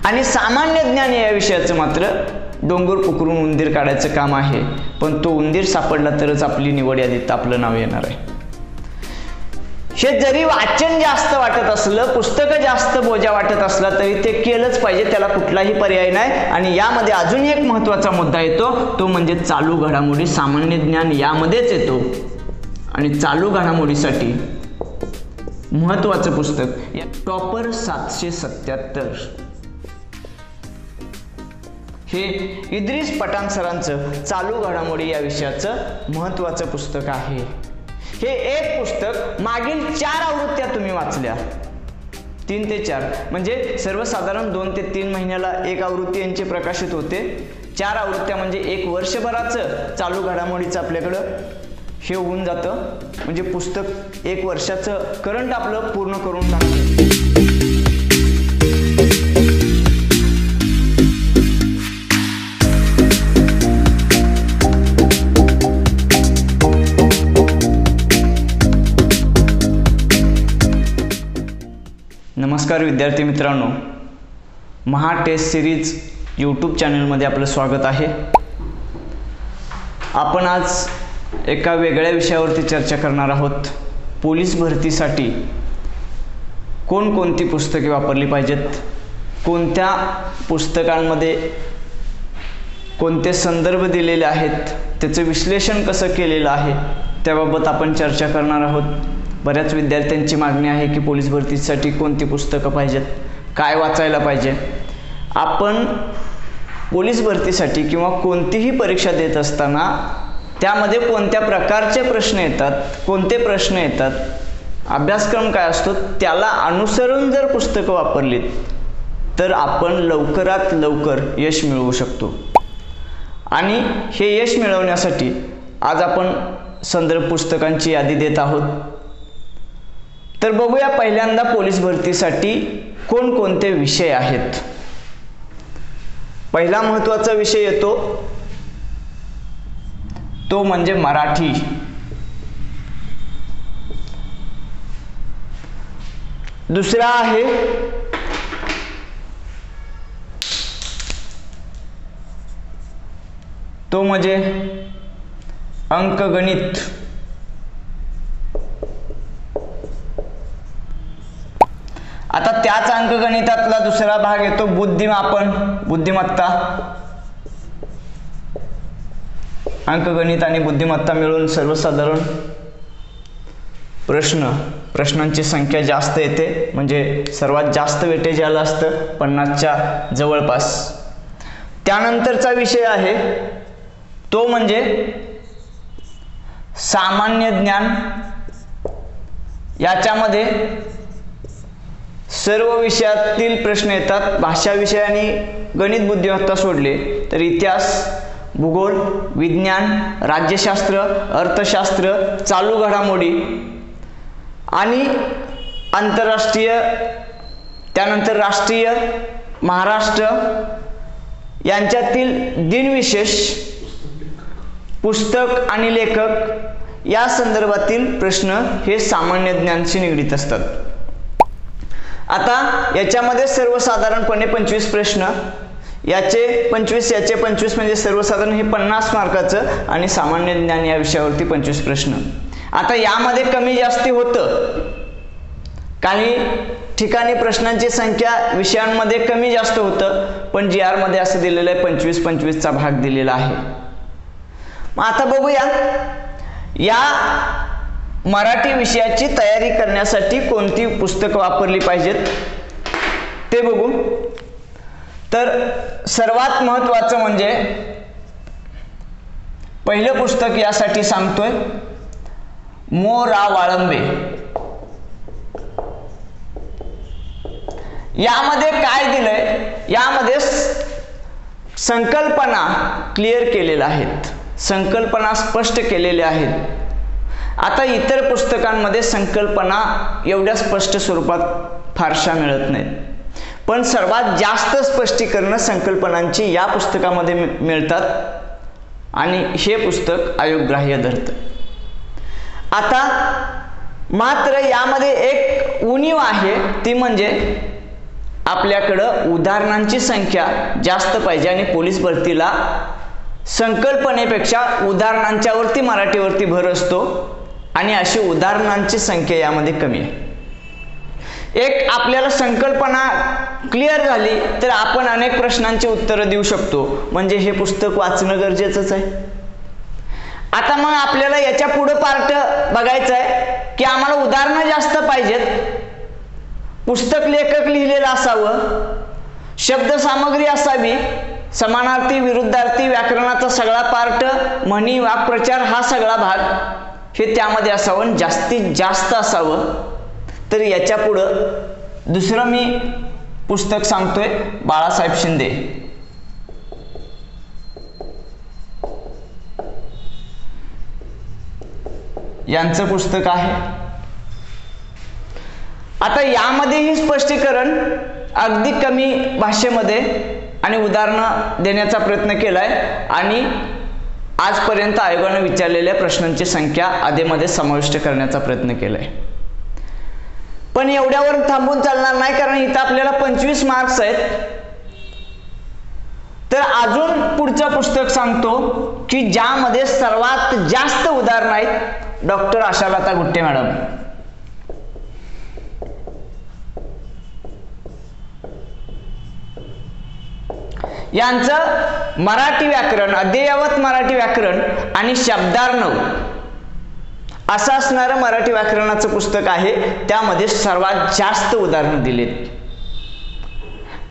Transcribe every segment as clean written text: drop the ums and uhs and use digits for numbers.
आणि सामान्य ज्ञान या विषयाचं मात्र डोंगर पुकरून उंदीर काढायचं काम आहे, पण तो उंदीर सापडला तरच आपली निवड यादीत आपलं नाव येणार आहे. हे जरी वाचन जास्त वाटत असलं, पुस्तकं जास्त बोजा वाटत असला तरी ते केलंच पाहिजे, त्याला कुठलाही पर्याय नाही. आणि यामध्ये अजून एक महत्त्वाचा मुद्दा येतो, तो म्हणजे चालू घडामोडी. सामान्य ज्ञान यामध्येच येतो आणि चालू घडामोडीसाठी महत्त्वाचं पुस्तक टॉपर 777 हे इद्रिस पठाण सरांचं चालू घडामोडी या विषयाचं महत्त्वाचं पुस्तक आहे. हे एक पुस्तक मागील 4 आवृत्त्या तुम्ही वाचल्या, 3 ते 4 म्हणजे सर्वसाधारण 2 ते 3 महिन्याला एक आवृत्ती यांचे प्रकाशित होते. 4 आवृत्त्या म्हणजे 1 वर्षभराचं चालू घडामोडीचं आपल्याकडं हे होऊन जातं. म्हणजे पुस्तक 1 वर्षाचं करंट आपलं पूर्ण करून टाकतं. नमस्कार विद्यार्थी मित्रांनो, महा टेस्ट सिरीज यूट्यूब चॅनलमध्ये आपलं स्वागत आहे. आपण आज एका वेगळ्या विषयावरती चर्चा करणार आहोत. पोलीस भरतीसाठी कोणकोणती पुस्तके वापरली पाहिजेत, कोणत्या पुस्तकांमध्ये कोणते संदर्भ दिलेले आहेत, त्याचं विश्लेषण कसं केलेलं आहे त्याबाबत आपण चर्चा करणार आहोत. बऱ्याच विद्यार्थ्यांची मागणी आहे की पोलीस भरतीसाठी कोणती पुस्तकं पाहिजेत, काय वाचायला पाहिजे. आपण पोलीस भरतीसाठी किंवा कोणतीही परीक्षा देत असताना त्यामध्ये कोणत्या प्रकारचे प्रश्न येतात, कोणते प्रश्न येतात, अभ्यासक्रम काय असतो त्याला अनुसरून जर पुस्तकं वापरलीत तर आपण लवकरात लवकर यश मिळवू शकतो. आणि हे यश मिळवण्यासाठी आज आपण संदर्भ पुस्तकांची यादी देत आहोत. तर बघूया पहिल्यांदा पोलीस भरतीसाठी कोणकोणते विषय आहेत. पहिला महत्त्वाचा विषय येतो तो म्हणजे मराठी. दुसरा आहे तो म्हणजे अंकगणित. आता त्याच अंकगणितातला दुसरा भाग येतो बुद्धिमापन, बुद्धिमत्ता. अंकगणित आणि बुद्धिमत्ता मिळून सर्वसाधारण प्रश्नांची संख्या जास्त येते, म्हणजे सर्वात जास्त वेटेज आलं असतं 50च्या जवळपास. त्यानंतरचा विषय आहे तो म्हणजे सामान्य ज्ञान. याच्यामध्ये सर्व विषयातील प्रश्न येतात. भाषा विषय आणि गणित बुद्धिमत्ता सोडले तर इतिहास, भूगोल, विज्ञान, राज्यशास्त्र, अर्थशास्त्र, चालू घडामोडी आणि आंतरराष्ट्रीय, त्यानंतर राष्ट्रीय, महाराष्ट्र यांच्यातील दिनविशेष, पुस्तक आणि लेखक या संदर्भातील प्रश्न हे सामान्य ज्ञानाशी निगडीत असतात. आता याच्यामध्ये सर्वसाधारणपणे 25 प्रश्न, याचे 25 याचे 25 म्हणजे सर्वसाधारण हे 50 मार्काचं आणि सामान्य ज्ञान या विषयावरती 25 प्रश्न. आता यामध्ये कमी जास्ती होतं, काही ठिकाणी प्रश्नांची संख्या विषयांमध्ये कमी जास्त होतं, पण GR मध्ये असं दिलेलं आहे 25-25चा भाग दिलेला आहे. मग आता बघूया या मराठी विषयाची तयारी करण्यासाठी कोणती पुस्तकं वापरली पाहिजेत ते बघू. तर सर्वात महत्त्वाचं म्हणजे पहिलं पुस्तक यासाठी सांगतोय मो. रा. वाळंबे. यामध्ये काय दिलंय, यामध्ये संकल्पना क्लिअर केलेल्या आहेत, संकल्पना स्पष्ट केलेल्या आहेत. आता इतर पुस्तकांमध्ये संकल्पना एवढ्या स्पष्ट स्वरूपात फारशा मिळत नाहीत, पण सर्वात जास्त स्पष्टीकरण संकल्पनांची या पुस्तकामध्ये मिळतात आणि हे पुस्तक अयोग्राह्य धरतं. आता मात्र यामध्ये एक उणीव आहे, ती म्हणजे आपल्याकडं उदाहरणांची संख्या जास्त पाहिजे आणि पोलीस भरतीला संकल्पनेपेक्षा उदाहरणांच्यावरती मराठीवरती भर असतो आणि अशी उदाहरणांची संख्या यामध्ये कमी आहे. एक आपल्याला संकल्पना क्लिअर झाली तर आपण अनेक प्रश्नांची उत्तरं देऊ शकतो. म्हणजे हे पुस्तक वाचणं गरजेचंच आहे. आता मग आपल्याला याच्या पुढे पार्ट बघायचं आहे की आम्हाला उदाहरणं जास्त पाहिजेत, पुस्तक लेखक लिहिलेलं असावं, शब्दसामग्री असावी, समानार्थी विरुद्धार्थी व्याकरणाचा सगळा पार्ट, म्हणी वाक्प्रचार हा सगळा भाग हे त्यामध्ये असावं, जास्तीत जास्त असावं. तर याच्या पुढं दुसरं मी पुस्तक सांगतोय, बाळासाहेब शिंदे. यांचं पुस्तक आहे. आता यामध्येही स्पष्टीकरण अगदी कमी भाषेमध्ये आणि उदाहरणं देण्याचा प्रयत्न केलाय आणि आजपर्यंत आयोगाने विचारलेल्या प्रश्नांची संख्या आधीमध्ये समाविष्ट करण्याचा प्रयत्न केलाय. पण एवढ्यावर थांबून चालणार नाही, कारण इथं आपल्याला 25 मार्क्स आहेत. तर अजून पुढचं पुस्तक सांगतो की ज्यामध्ये सर्वात जास्त उदाहरणं आहेत, डॉक्टर आशालता गुट्टे मॅडम. यांचं मराठी व्याकरण, अद्ययावत मराठी व्याकरण आणि शब्दार्णव असं असणारं मराठी व्याकरणाचं पुस्तक आहे. त्यामध्ये सर्वात जास्त उदाहरणं दिलीत.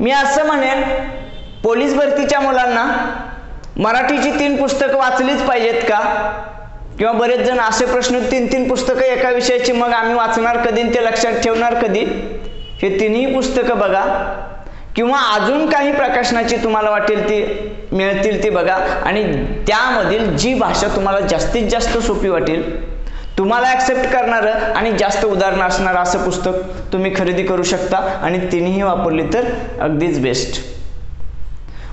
मी असं म्हणेन, पोलीस भरतीच्या मुलांना मराठीची 3 पुस्तकं वाचलीच पाहिजेत का? किंवा बरेच जण असे प्रश्न, 3 पुस्तकं एका विषयाची, मग आम्ही वाचणार कधी, ते लक्षात ठेवणार कधी? हे 3ही पुस्तकं बघा, किंवा अजून काही प्रकाशनाची तुम्हाला वाटेल ती मिळतील ती बघा, आणि त्यामधील जी भाषा तुम्हाला जास्तीत जास्त सोपी वाटेल, तुम्हाला ॲक्सेप्ट करणारं आणि जास्त उदाहरणं असणारं असं पुस्तक तुम्ही खरेदी करू शकता आणि 3ही वापरली तर अगदीच बेस्ट.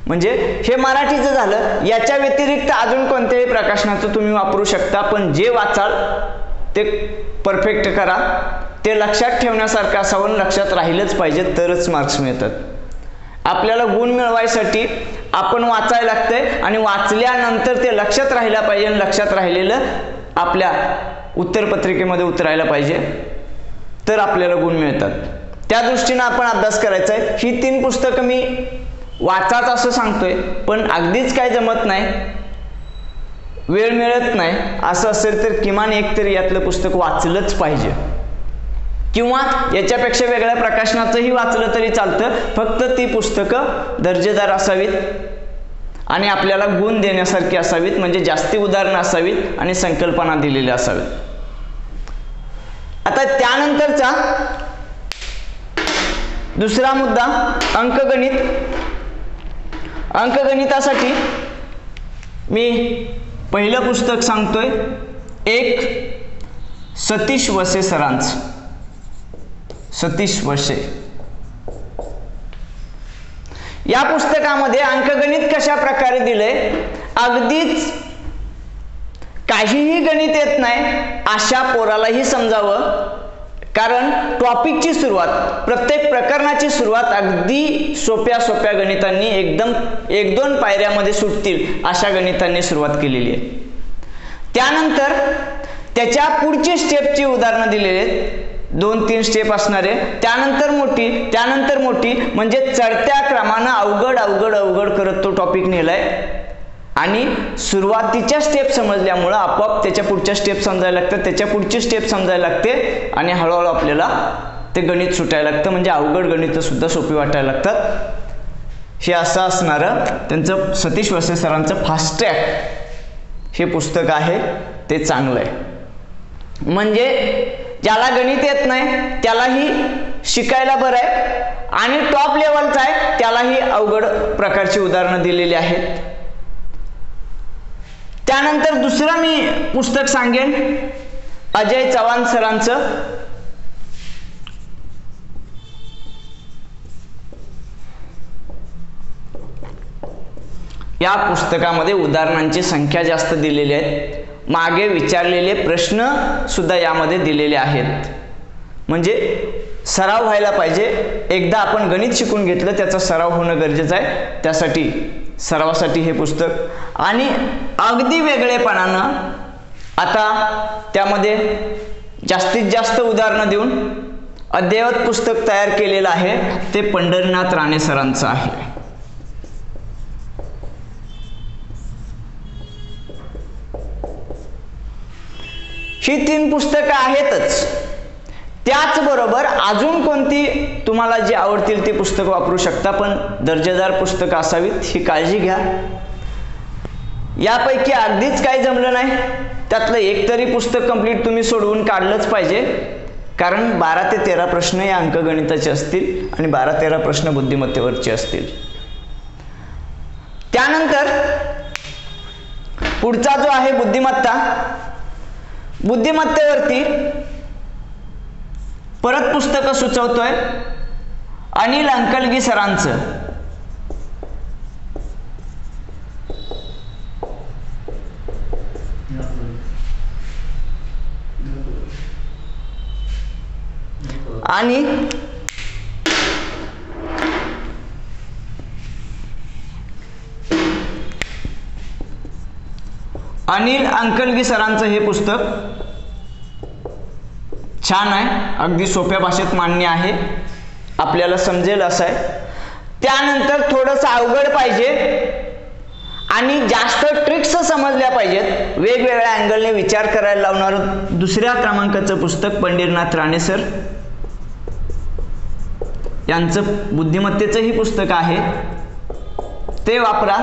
म्हणजे हे मराठीचं झालं. याच्या व्यतिरिक्त अजून कोणत्याही प्रकाशनाचं तुम्ही वापरू शकता, पण जे वाचाल ते परफेक्ट करा. ते लक्षात ठेवण्यासारखं असावं, लक्षात राहिलंच पाहिजे, तरच मार्क्स मिळतात. आपल्याला गुण मिळवायसाठी आपण वाचायला लागतंय आणि वाचल्यानंतर ते लक्षात राहिलं पाहिजे आणि लक्षात राहिलेलं आपल्या उत्तरपत्रिकेमध्ये उतरायला पाहिजे, तर आपल्याला गुण मिळतात. त्या दृष्टीनं आपण अभ्यास करायचा आहे. ही 3 पुस्तकं मी वाचाच असं सांगतोय, पण अगदीच काय जमत नाही, वेळ मिळत नाही असं असेल तर किमान एक तरी यातलं पुस्तक वाचलंच पाहिजे, किंवा याच्यापेक्षा वेगळ्या प्रकाशनाचंही वाचलं तरी चालतं. फक्त ती पुस्तकं दर्जेदार असावीत आणि आपल्याला गुण देण्यासारखी असावीत, म्हणजे जास्ती उदाहरणं असावीत आणि संकल्पना दिलेल्या असावीत. आता त्यानंतरचा दुसरा मुद्दा, अंकगणित. अंकगणितासाठी मी पहिलं पुस्तक सांगतोय, एक सतीश वसे सरांचं. सतीश वसे या पुस्तकामध्ये अंकगणित कशा प्रकारे दिलंय, अगदीच काहीही गणित येत नाही अशा पोरालाही समजावं. कारण टॉपिकची सुरुवात, प्रत्येक प्रकरणाची सुरुवात अगदी सोप्या सोप्या गणितांनी, एकदम 1-2 पायऱ्यामध्ये सुटतील अशा गणितांनी सुरुवात केलेली आहे. त्यानंतर त्याच्या पुढची स्टेपची उदाहरणं दिलेली आहेत, 2-3 स्टेप असणारे, त्यानंतर मोठी, त्यानंतर मोठी, म्हणजे चढत्या क्रमानं अवघड अवघड अवघड करत तो टॉपिक नेलाय. आणि सुरुवातीच्या स्टेप समजल्यामुळं आपोआप त्याच्या पुढच्या स्टेप समजायला लागतात, त्याच्या पुढची स्टेप समजायला लागते आणि हळूहळू आपल्याला ते गणित सुटायला लागतं, म्हणजे अवघड गणितं सुद्धा सोपी वाटायला लागतात. हे असं असणारं त्यांचं सतीश वसे सरांचं फास्ट ट्रॅक हे पुस्तक आहे, ते चांगलं आहे. म्हणजे ज्याला गणित येत नाही त्यालाही शिकायला बरं आहे, आणि टॉप लेवलचा आहे त्यालाही अवघड प्रकारची उदाहरणं दिलेली आहेत. त्यानंतर दुसरं मी पुस्तक सांगेन, अजय चव्हाण सरांचं या पुस्तकामध्ये उदाहरणांची संख्या जास्त दिलेली आहे, मागे विचारलेले प्रश्न सुद्धा यामध्ये दिलेले आहेत. म्हणजे सराव व्हायला पाहिजे. एकदा आपण गणित शिकून घेतलं त्याचा सराव होणं गरजेचं आहे. त्यासाठी सरावासाठी हे पुस्तक आणि अगदी वेगळेपणानं आता त्यामध्ये जास्तीत जास्त उदाहरणं देऊन अद्ययावत पुस्तक तयार केलेलं आहे ते पंढरीनाथ राणे सरांचं आहे. ही 3 पुस्तकं आहेतच. त्याचबरोबर अजून कोणती तुम्हाला जी आवडतील ती पुस्तकं वापरू शकता, पण दर्जेदार पुस्तकं असावीत ही काळजी घ्या. यापैकी अगदीच काही जमलं नाही त्यातलं एक तरी पुस्तक कंप्लीट तुम्ही सोडवून काढलंच पाहिजे, कारण 12 ते 13 प्रश्न या अंकगणिताचे असतील आणि 12-13 प्रश्न बुद्धिमत्तेवरचे असतील. त्यानंतर पुढचा जो आहे बुद्धिमत्ता, बुद्धिमत्तेवरती परत पुस्तकं सुचवतोय अनिल अंकलगी सरांचं. आणि अनिल अंकलगी सरांचं हे पुस्तक छान आहे, अगदी सोप्या भाषेत मांडणी आहे, आपल्याला समजेल असं आहे. त्यानंतर थोडंसं अवघड पाहिजे आणि जास्त ट्रिक्स समजल्या पाहिजेत, वेगवेगळ्या अँगलने विचार करायला लावणारं दुसऱ्या क्रमांकाचं पुस्तक पंढरीनाथ राणे सर यांचं बुद्धिमत्तेचंही पुस्तक आहे, ते वापरा.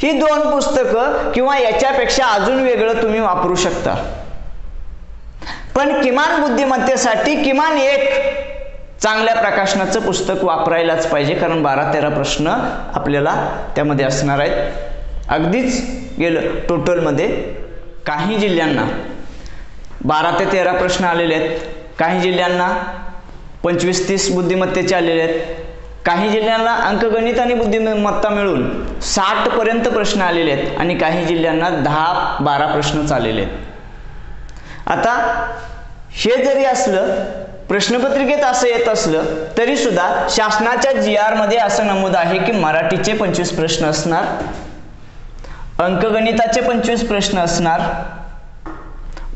ही 2 पुस्तकं किंवा याच्यापेक्षा अजून वेगळं तुम्ही वापरू शकता, पण किमान बुद्धिमत्तेसाठी किमान एक चांगल्या प्रकाशनाचं पुस्तक वापरायलाच पाहिजे, कारण 12-13 प्रश्न आपल्याला त्यामध्ये असणार आहेत. अगदीच गेलं टोटलमध्ये काही जिल्ह्यांना 12 ते 13 प्रश्न आलेले आहेत, काही जिल्ह्यांना 25-30 बुद्धिमत्तेचे आलेले आहेत, काही जिल्ह्यांना अंकगणित आणि बुद्धिमत्ता मिळून 60 पर्यंत प्रश्न आलेले आहेत आणि काही जिल्ह्यांना 10-12 प्रश्नच आलेले आहेत. आता हे जरी असलं, प्रश्नपत्रिकेत असं येत असलं तरी सुद्धा शासनाच्या GR मध्ये असं नमूद आहे की मराठीचे 25 प्रश्न असणार, अंकगणिताचे 25 प्रश्न असणार,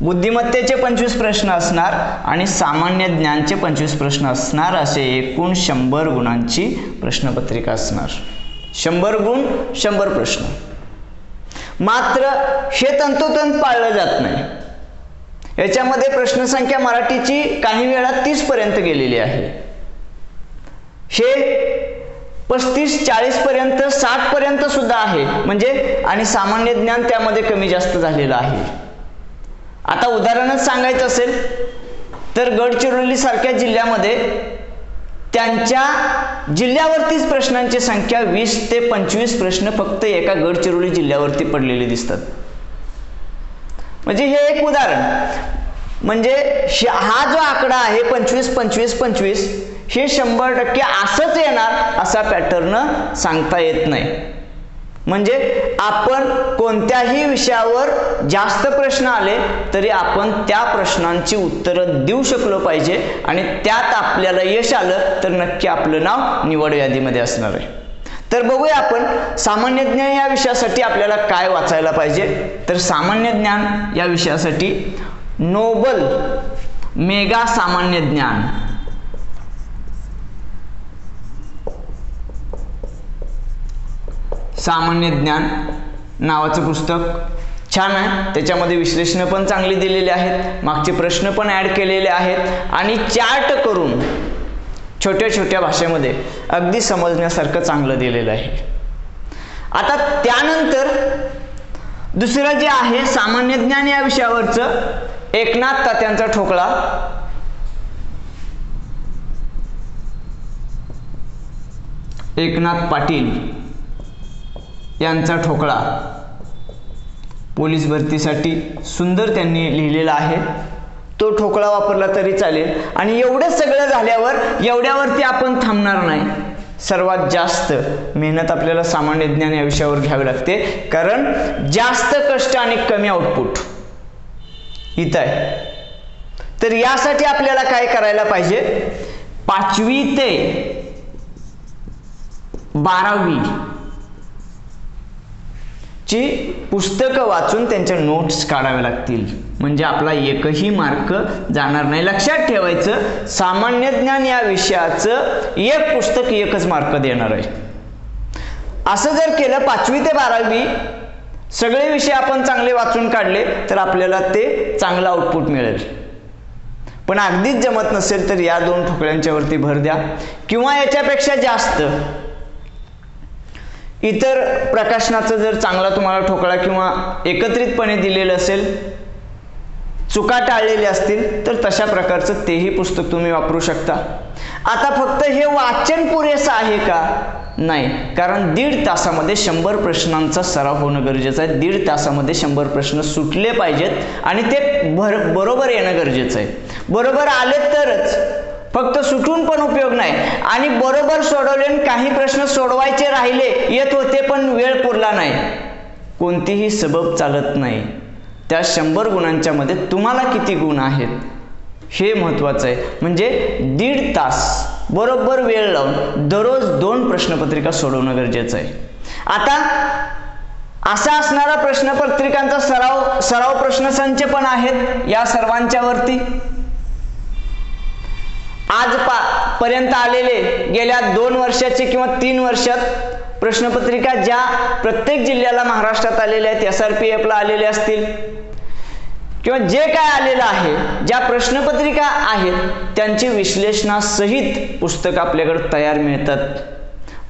बुद्धिमत्तेचे 25 प्रश्न असणार आणि सामान्य ज्ञानचे 25 प्रश्न असणार, असे एकूण 100 गुणांची प्रश्नपत्रिका असणार. 100 गुण 100 प्रश्न. मात्र हे तंतोतंत पाळलं जात नाही. याच्यामध्ये प्रश्नसंख्या मराठीची काही वेळा 30 पर्यंत गेलेली आहे, हे 35-40 पर्यंत 60 पर्यंत सुद्धा आहे, म्हणजे आणि सामान्य ज्ञान त्यामध्ये कमी जास्त झालेलं आहे. आता उदाहरणच सांगायचं असेल तर गडचिरोली सारख्या जिल्ह्यामध्ये त्यांच्या जिल्ह्यावरतीच प्रश्नांची संख्या 20 ते 25 प्रश्न फक्त एका गडचिरोली जिल्ह्यावरती पडलेले दिसतात. म्हणजे हे एक उदाहरण, म्हणजे हा जो आकडा आहे 25-25-25 हे 100% असंच येणार असा पॅटर्न सांगता येत नाही. म्हणजे आपण कोणत्याही विषयावर जास्त प्रश्न आले तरी आपण त्या प्रश्नांची उत्तरं देऊ शकलो पाहिजे आणि त्यात आपल्याला यश आलं तर नक्की आपलं नाव निवड यादीमध्ये असणार आहे. तर बघूया आपण सामान्य ज्ञान या विषयासाठी आपल्याला काय वाचायला पाहिजे. तर सामान्य ज्ञान या विषयासाठी नोबल मेगा सामान्य ज्ञान, सामान्य ज्ञान नावाचं पुस्तक छान आहे. त्याच्यामध्ये विश्लेषण पण चांगली दिलेली आहेत, मागचे प्रश्न पण ऍड केलेले आहेत आणि चार्ट करून छोट्या छोट्या भाषेमध्ये अगदी समजण्यासारखं चांगलं दिलेलं आहे. आता त्यानंतर दुसरं जे आहे सामान्य ज्ञान या विषयावरचं एकनाथ तात्यांचा ठोकळा, एकनाथ पाटील यांचा ठोकळा पोलीस भरतीसाठी सुंदर त्यांनी लिहिलेला आहे. तो ठोकळा वापरला तरी चालेल. आणि एवढं सगळं झाल्यावर एवढ्यावरती आपण थांबणार नाही. सर्वात जास्त मेहनत आपल्याला सामान्य ज्ञान या विषयावर घ्यावी लागते, कारण जास्त कष्ट आणि कमी आउटपुट इथं आहे. तर यासाठी आपल्याला काय करायला पाहिजे, 5वी ते 12वी ची पुस्तकं वाचून त्यांच्या नोट्स काढाव्या लागतील, म्हणजे आपला एकही मार्क जाणार नाही. लक्षात ठेवायचं, सामान्य ज्ञान या विषयाचं एक पुस्तक एकच मार्क देणार आहे. असं जर केलं 5वी ते 12वी सगळे विषय आपण चांगले वाचून काढले तर आपल्याला ते चांगलं आउटपुट मिळेल. पण अगदीच जमत नसेल तर या 2 ठोकळ्यांच्या वरती भर द्या, किंवा याच्यापेक्षा जास्त इतर प्रकाशनाचं जर चांगला तुम्हाला ठोकळा किंवा एकत्रितपणे दिलेलं असेल, चुका टाळलेल्या असतील तर तशा प्रकारचं तेही पुस्तक तुम्ही वापरू शकता. आता फक्त हे वाचन पुरेसं आहे का? नाही, कारण 1.5 तासामध्ये 100 प्रश्नांचा सराव होणं गरजेचं आहे. 1.5 तासामध्ये 100 प्रश्न सुटले पाहिजेत आणि ते बरोबर येणं गरजेचं आहे. बरोबर आले तरच, फक्त सुटून पण उपयोग नाही. आणि बरोबर सोडवले, काही प्रश्न सोडवायचे राहिले, येत होते पण वेळ पुरला नाही, कोणतीही सबब चालत नाही. त्या 100 गुणांच्या मध्ये तुम्हाला किती गुण आहेत हे महत्वाचं आहे. म्हणजे 1.5 तास बरोबर वेळ लावून दररोज 2 प्रश्नपत्रिका सोडवणं गरजेचं आहे. आता असा असणारा प्रश्नपत्रिकांचा सराव प्रश्नसंच पण आहेत या सर्वांच्या वरती. आज पर्यंत आलेले गेल्या 2 वर्षाचे किंवा 3 वर्षात प्रश्नपत्रिका ज्या प्रत्येक जिल्ह्याला महाराष्ट्रात आलेल्या आहेत, SRPF ला आलेल्या असतील, किंवा जे काय आलेलं आहे, ज्या प्रश्नपत्रिका आहेत त्यांची विश्लेषणासहित पुस्तक आपल्याकडे तयार मिळतात.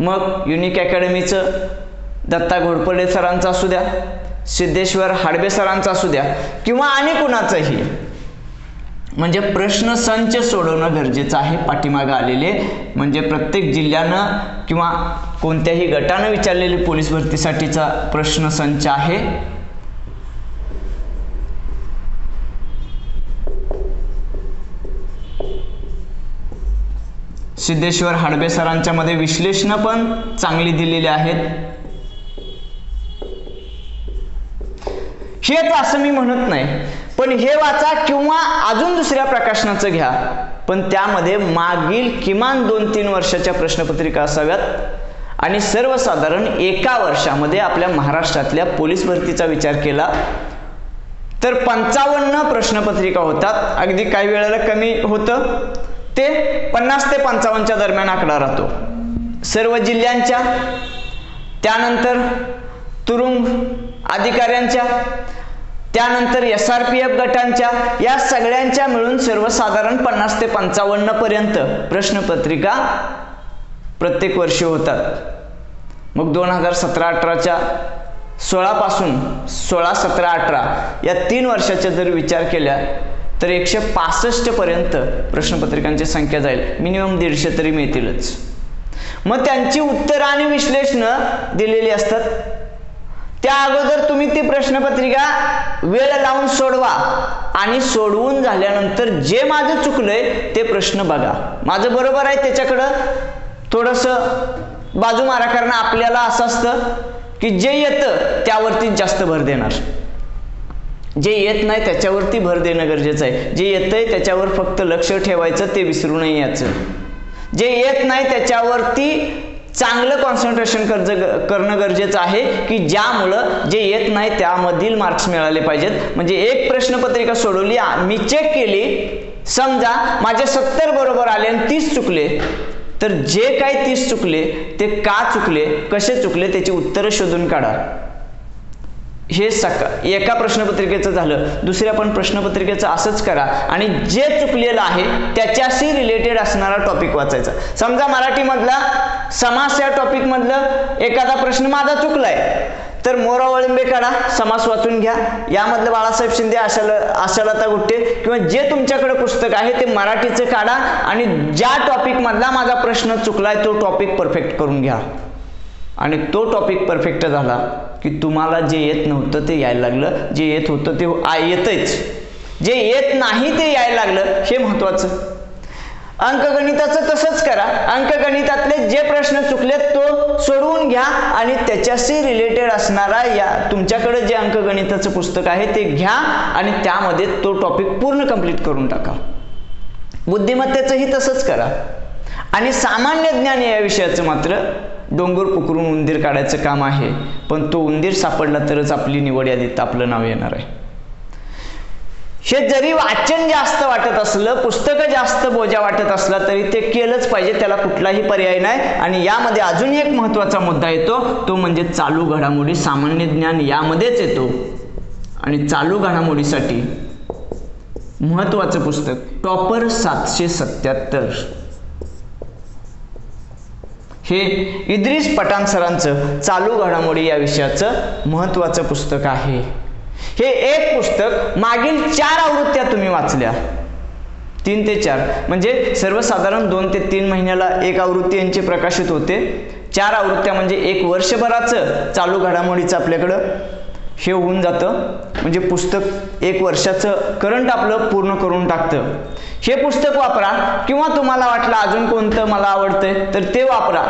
मग युनिक अकॅडमीचं दत्ता घोरपडे सरांचा असू द्या, सिद्धेश्वर हाडबे सरांचा असू द्या, किंवा आणि कुणाचंही, म्हणजे प्रश्नसंच सोडवणं गरजेचं आहे. पाठीमागं आलेले म्हणजे प्रत्येक जिल्ह्यानं किंवा कोणत्याही गटानं विचारलेले पोलीस भरतीसाठीचा प्रश्नसंच आहे. सिद्धेश्वर हाडबे सरांच्या मध्ये विश्लेषण पण चांगली दिलेली आहेत. हेच असं मी म्हणत नाही, पण हे वाचा किंवा अजून दुसऱ्या प्रकाशनाचं घ्या, पण त्यामध्ये मागील किमान 2-3 वर्षाच्या प्रश्नपत्रिका असाव्यात. आणि सर्वसाधारण एका वर्षामध्ये आपल्या महाराष्ट्रातल्या पोलीस भरतीचा विचार केला तर 55 प्रश्नपत्रिका होतात. अगदी काही वेळेला कमी होतं, ते 50 ते 55च्या दरम्यान आकडा राहतो सर्व जिल्ह्यांच्या. त्यानंतर तुरुंग अधिकाऱ्यांच्या, त्यानंतर SRPF गटांच्या, या सगळ्यांच्या मिळून सर्वसाधारण 50 ते 55 पर्यंत प्रश्नपत्रिका प्रत्येक वर्षी होतात. मग 2017-18च्या 16 पासून 16, 17, 18 या 3 वर्षाच्या जर विचार केल्या तर 165 पर्यंत प्रश्नपत्रिकांची संख्या जाईल. मिनिमम 150 तरी मिळतीलच. मग त्यांची उत्तरं आणि विश्लेषण दिलेली असतात. त्या अगोदर तुम्ही ती प्रश्नपत्रिका वेळ लावून सोडवा आणि सोडवून झाल्यानंतर जे माझं चुकलंय ते प्रश्न बघा. माझं बरोबर आहे त्याच्याकडं थोडंसं बाजू मारा, कारण आपल्याला असं असतं की जे येतं त्यावरती जास्त भर देणार, जे येत नाही त्याच्यावरती भर देणं गरजेचं आहे. जे येतंय त्याच्यावर फक्त लक्ष ठेवायचं, ते विसरू नये याचं. जे येत नाही त्याच्यावरती चांगलं कॉन्सन्ट्रेशन करणं गरजेचं आहे, की ज्यामुळं जे येत नाही त्यामधील मार्क्स मिळाले पाहिजेत. म्हणजे एक प्रश्नपत्रिका सोडवली, मी चेक केली, समजा माझे 70 बरोबर आले आणि 30 चुकले, तर जे काही 30 चुकले ते का चुकले, कसे चुकले त्याची उत्तरं शोधून काढा. हे एका प्रश्नपत्रिकेचं झालं. दुसऱ्या पण प्रश्नपत्रिकेचं असंच करा आणि जे चुकलेलं आहे त्याच्याशी रिलेटेड असणारा टॉपिक वाचायचा. समजा मराठीमधला समास या टॉपिक मधलं एखादा प्रश्न माझा चुकलाय तर मोरावळिंबे काढा, समास वाचून घ्या. यामधलं बाळासाहेब शिंदे, आशालता गुट्टे किंवा जे तुमच्याकडे पुस्तक आहे ते मराठीचं काढा आणि ज्या टॉपिक मधला माझा प्रश्न चुकलाय तो टॉपिक परफेक्ट करून घ्या. आणि तो टॉपिक परफेक्ट झाला की तुम्हाला जे येत नव्हतं ते यायला लागलं, जे येत होतं ते येतच, जे येत नाही ते यायला लागलं, हे महत्वाचं. अंकगणिताचं तसंच करा. अंकगणितातले जे प्रश्न चुकलेत तो सोडवून घ्या घ्या आणि त्याच्याशी रिलेटेड असणारा या तुमच्याकडे जे अंकगणिताचं पुस्तक आहे ते घ्या आणि त्यामध्ये तो टॉपिक पूर्ण कंप्लीट करून टाका. बुद्धिमत्तेचंही तसंच करा. आणि सामान्य ज्ञान या विषयाचं मात्र डोंगर पुकरून उंदीर काढायचं काम आहे, पण तो उंदीर सापडला तरच आपली निवड यादीत आपलं नाव येणार आहे. हे जरी वाचन जास्त वाटत असलं, पुस्तकं जास्त बोजा वाटत असला तरी ते केलंच पाहिजे, त्याला कुठलाही पर्याय नाही. आणि यामध्ये अजून एक महत्त्वाचा मुद्दा येतो, तो म्हणजे चालू घडामोडी. सामान्य ज्ञान यामध्येच येतो आणि चालू घडामोडीसाठी महत्त्वाचं पुस्तक टॉपर 777 हे इद्रिस पठाण सरांचं चालू घडामोडी या विषयाचं महत्त्वाचं पुस्तक आहे. हे एक पुस्तक मागील 4 आवृत्त्या तुम्ही वाचल्या, 3 ते 4 म्हणजे सर्वसाधारण 2 ते 3 महिन्याला एक आवृत्ती यांची प्रकाशित होते. 4 आवृत्त्या म्हणजे 1 वर्षभराचं चालू घडामोडीचं आपल्याकडं हे होऊन जातं. म्हणजे पुस्तक 1 वर्षाचं करंट आपलं पूर्ण करून टाकतं. हे पुस्तक वापरा, किंवा तुम्हाला वाटलं अजून कोणतं मला आवडतंय तर ते वापरा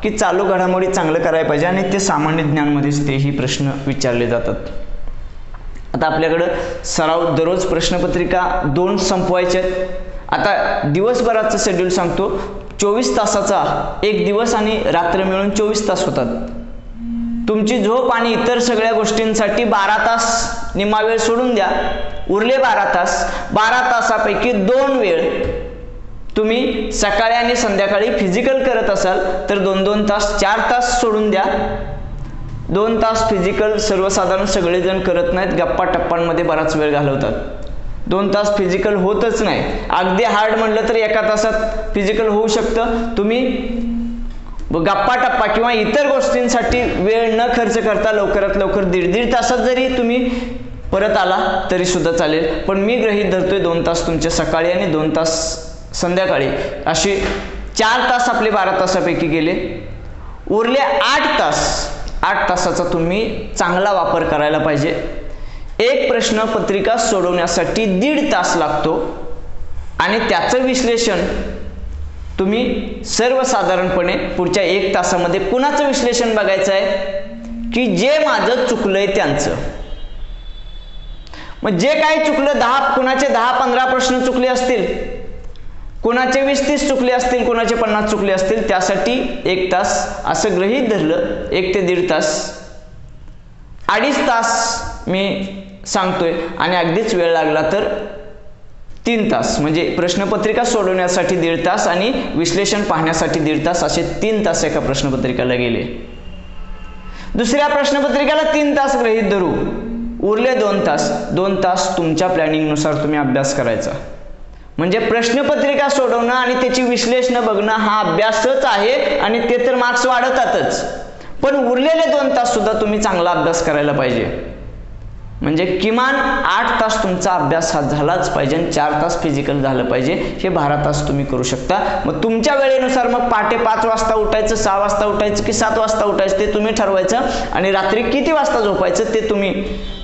की चालू घडामोडी चांगलं करायला पाहिजे आणि ते सामान्य ज्ञानमध्येच तेही प्रश्न विचारले जातात. आता आपल्याकडं सराव दररोज प्रश्नपत्रिका 2 संपवायच्या आहेत. आता दिवसभराचं शेड्यूल सांगतो. 24 तासाचा एक दिवस आणि रात्र मिळून 24 तास होतात. तुमची झोप आणि इतर सगळ्या गोष्टींसाठी 12 तास निम्मा वेळ सोडून द्या. उरले 12 तास. 12 तासापैकी 2 वेळ तुम्ही सकाळी आणि संध्याकाळी फिजिकल करत असाल तर 2-2 तास, 4 तास सोडून द्या. 2 तास फिजिकल सर्वसाधारण सगळेजण करत नाहीत, गप्पा टप्पांमध्ये बराच वेळ घालवतात. 2 तास फिजिकल होतच नाही. अगदी हार्ड म्हटलं तर 1 तासात फिजिकल होऊ शकतं. तुम्ही गप्पा टप्पा किंवा इतर गोष्टींसाठी वेळ न खर्च करता लवकरात लवकर 1.5 तासात जरी तुम्ही परत आला तरी सुद्धा चालेल. पण मी गृहीत धरतोय 2 तास तुमच्या सकाळी आणि 2 तास संध्याकाळी, असे 4 तास आपले 12 तासापैकी गेले. उरले 8 तास. 8 तासाचा तुम्ही चांगला वापर करायला पाहिजे. एक प्रश्नपत्रिका सोडवण्यासाठी 1.5 तास लागतो आणि त्याचं विश्लेषण तुम्ही सर्वसाधारणपणे पुढच्या 1 तासामध्ये कुणाचं विश्लेषण बघायचं आहे की जे माझं चुकलंय त्यांचं. मग जे काही चुकलं, कुणाचे 10-15 प्रश्न चुकले असतील, कुणाचे 20-30 चुकले असतील, कुणाचे 50 चुकले असतील, त्यासाठी 1 तास असं गृहीत धरलं. 1 ते 1.5 तास, 2.5 तास मी सांगतोय आणि अगदीच वेळ लागला तर 3 तास. म्हणजे प्रश्नपत्रिका सोडवण्यासाठी 1.5 तास आणि विश्लेषण पाहण्यासाठी 1.5 तास, असे 3 तास एका प्रश्नपत्रिकेला गेले. दुसऱ्या प्रश्नपत्रिकेला 3 तास गृहीत धरू. उरले 2 तास. 2 तास तुमच्या प्लॅनिंगनुसार तुम्ही अभ्यास करायचा. म्हणजे प्रश्नपत्रिका सोडवणं आणि त्याची विश्लेषण बघणं हा अभ्यासच आहे आणि ते तर मार्क्स वाढतातच. पण उरलेले 2 तास सुद्धा तुम्ही चांगला अभ्यास करायला पाहिजे. म्हणजे किमान 8 तास तुमचा अभ्यास हा झालाच पाहिजे आणि 4 तास फिजिकल झालं पाहिजे. हे 12 तास तुम्ही करू शकता. मग तुमच्या वेळेनुसार मग पहाटे 5 वाजता उठायचं, 6 वाजता उठायचं की 7 वाजता उठायचं ते तुम्ही ठरवायचं आणि रात्री किती वाजता झोपायचं ते तुम्ही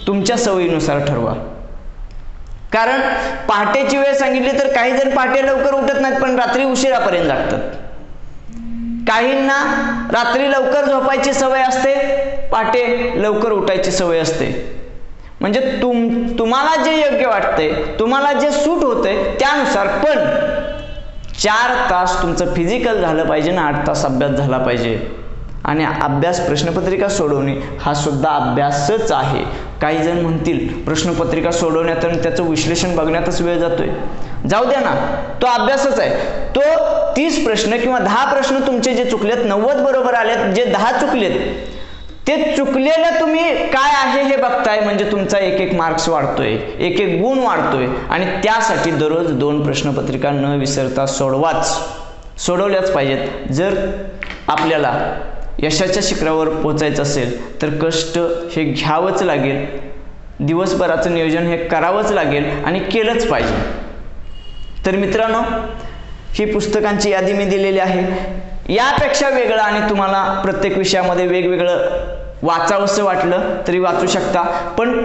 तुमच्या सवयीनुसार ठरवा. कारण पहाटेची वेळ सांगितली तर काही जण पहाटे लवकर उठत नाहीत पण रात्री उशिरापर्यंत जागतात. काहींना रात्री लवकर झोपायची सवय असते, पहाटे लवकर उठायची सवय असते. म्हणजे तुम्हाला जे योग्य वाटतंय, तुम्हाला जे सूट होतंय त्यानुसार. पण 4 तास तुमचं फिजिकल झालं पाहिजे ना 8 तास अभ्यास झाला पाहिजे. आणि अभ्यास प्रश्नपत्रिका सोडवणे हा सुद्धा अभ्यासच आहे. काही जण म्हणतील प्रश्नपत्रिका सोडवण्यात आणि त्याचं विश्लेषण बघण्यातच वेळ जातोय. जाऊ द्या ना, तो अभ्यासच आहे. तो 30 प्रश्न किंवा 10 प्रश्न तुमचे जे चुकलेत 90 बरोबर आलेत, जे 10 चुकलेत ते चुकलेलं तुम्ही काय आहे हे बघताय. म्हणजे तुमचा 1-1 मार्क्स वाढतोय, 1-1 गुण वाढतोय. आणि त्यासाठी दररोज 2 प्रश्नपत्रिका न विसरता सोडवल्याच पाहिजेत. जर आपल्याला यशाच्या शिखरावर पोहोचायचं असेल तर कष्ट हे घ्यावंच लागेल. दिवसभराचं नियोजन हे करावंच लागेल आणि केलंच पाहिजे. तर मित्रांनो, ही पुस्तकांची यादी मी दिलेली आहे. यापेक्षा वेगळं आणि तुम्हाला प्रत्येक विषयामध्ये वेगवेगळं वाचावंसं वाटलं तरी वाचू शकता. पण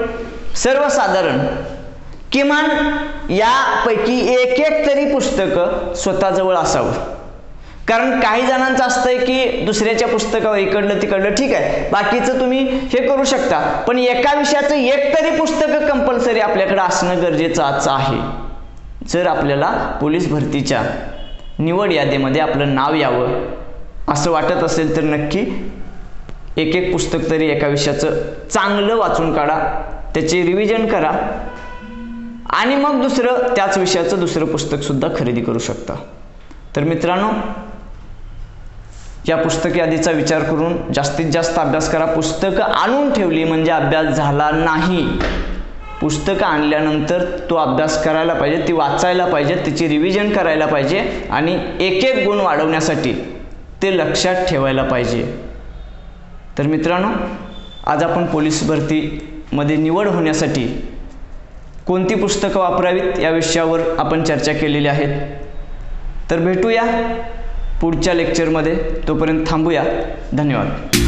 सर्वसाधारण किमान यापैकी 1-1 तरी पुस्तकं स्वतःजवळ असावं. कारण काही जणांचं असतंय की दुसऱ्याच्या पुस्तकावर इकडलं तिकडलं ठीक आहे, बाकीचं तुम्ही हे करू शकता, पण एका विषयाचं एक तरी पुस्तक कंपल्सरी आपल्याकडे असणं गरजेचं आहे. जर आपल्याला पोलीस भरतीच्या निवड यादीमध्ये आपलं नाव यावं असं वाटत असेल तर नक्की एक एक पुस्तक तरी एका विषयाचं चांगलं वाचून काढा, त्याचे रिव्हिजन करा आणि मग दुसरं त्याच विषयाचं दुसरं पुस्तक सुद्धा खरेदी करू शकता. तर मित्रांनो, या पुस्तक यादीचा विचार करून जास्तीत जास्त अभ्यास करा. पुस्तकं आणून ठेवली म्हणजे अभ्यास झाला नाही. पुस्तकं आणल्यानंतर तो अभ्यास करायला पाहिजे, ती वाचायला पाहिजे, तिची रिव्हिजन करायला पाहिजे आणि एक एक गुण वाढवण्यासाठी ते लक्षात ठेवायला पाहिजे. तर मित्रांनो, आज आपण पोलीस भरतीमध्ये निवड होण्यासाठी कोणती पुस्तकं वापरावीत या विषयावर आपण चर्चा केलेली आहेत. तर भेटूया पुढच्या लेक्चरमध्ये, तोपर्यंत थांबूया. धन्यवाद.